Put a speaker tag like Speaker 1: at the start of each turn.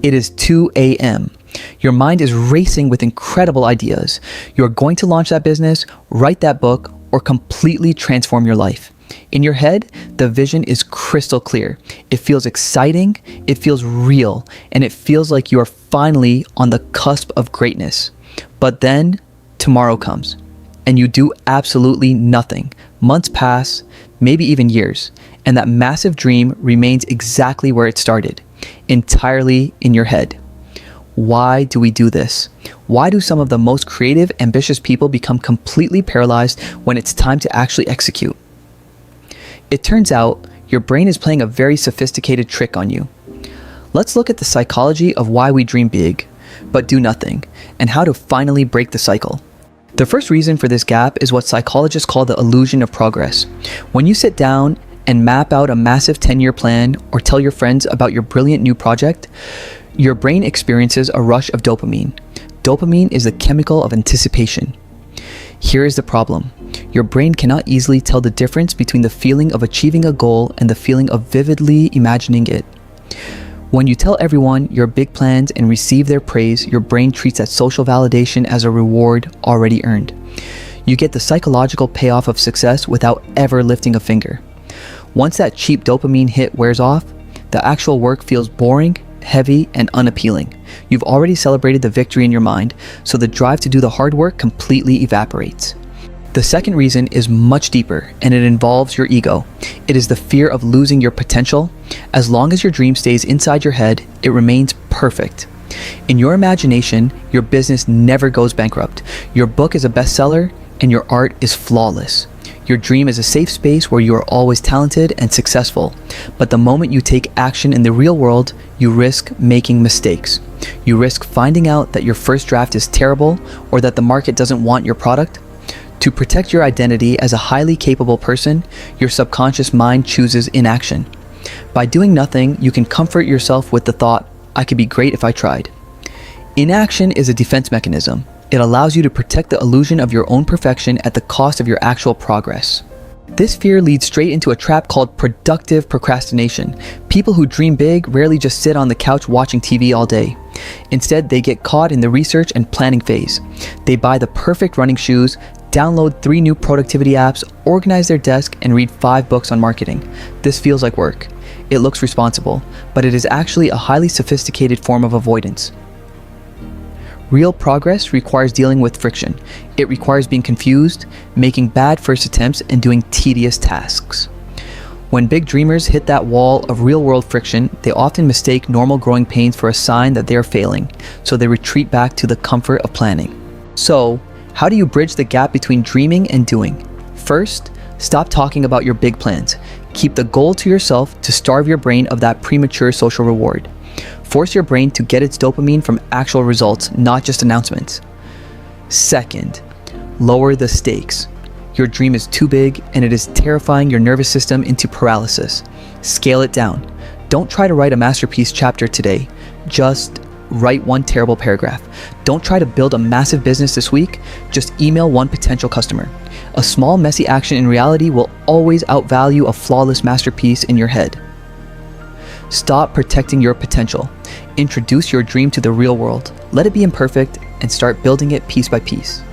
Speaker 1: It is 2 a.m. Your mind is racing with incredible ideas. You're going to launch that business, write that book, or completely transform your life. In your head, the vision is crystal clear. It feels exciting, it feels real, and it feels like you are finally on the cusp of greatness. But then tomorrow comes, and you do absolutely nothing. Months pass, maybe even years, and that massive dream remains exactly where it started, entirely in your head. Why do we do this? Why do some of the most creative, ambitious people become completely paralyzed when it's time to actually execute? It turns out your brain is playing a very sophisticated trick on you. Let's look at the psychology of why we dream big, but do nothing, and how to finally break the cycle. The first reason for this gap is what psychologists call the illusion of progress. When you sit down and map out a massive 10-year plan or tell your friends about your brilliant new project, your brain experiences a rush of dopamine. Dopamine is the chemical of anticipation. Here is the problem. Your brain cannot easily tell the difference between the feeling of achieving a goal and the feeling of vividly imagining it. When you tell everyone your big plans and receive their praise, your brain treats that social validation as a reward already earned. You get the psychological payoff of success without ever lifting a finger. Once that cheap dopamine hit wears off, the actual work feels boring, heavy, and unappealing. You've already celebrated the victory in your mind, so the drive to do the hard work completely evaporates. The second reason is much deeper, and it involves your ego. It is the fear of losing your potential. As long as your dream stays inside your head, it remains perfect. In your imagination, your business never goes bankrupt. Your book is a bestseller, and your art is flawless. Your dream is a safe space where you are always talented and successful. But the moment you take action in the real world, you risk making mistakes. You risk finding out that your first draft is terrible or that the market doesn't want your product. To protect your identity as a highly capable person, your subconscious mind chooses inaction. By doing nothing, you can comfort yourself with the thought, I could be great if I tried. Inaction is a defense mechanism. It allows you to protect the illusion of your own perfection at the cost of your actual progress. This fear leads straight into a trap called productive procrastination. People who dream big rarely just sit on the couch watching TV all day. Instead, they get caught in the research and planning phase. They buy the perfect running shoes, download 3 new productivity apps, organize their desk, and read 5 books on marketing. This feels like work. It looks responsible, but it is actually a highly sophisticated form of avoidance. Real progress requires dealing with friction. It requires being confused, making bad first attempts, and doing tedious tasks. When big dreamers hit that wall of real-world friction, they often mistake normal growing pains for a sign that they are failing, so they retreat back to the comfort of planning. So, how do you bridge the gap between dreaming and doing? First, stop talking about your big plans. Keep the goal to yourself to starve your brain of that premature social reward. Force your brain to get its dopamine from actual results, not just announcements. Second, lower the stakes. Your dream is too big and it is terrifying your nervous system into paralysis. Scale it down. Don't try to write a masterpiece chapter today. Just write 1 terrible paragraph. Don't try to build a massive business this week. Just email 1 potential customer. A small, messy action in reality will always outvalue a flawless masterpiece in your head. Stop protecting your potential. Introduce your dream to the real world. Let it be imperfect and start building it piece by piece.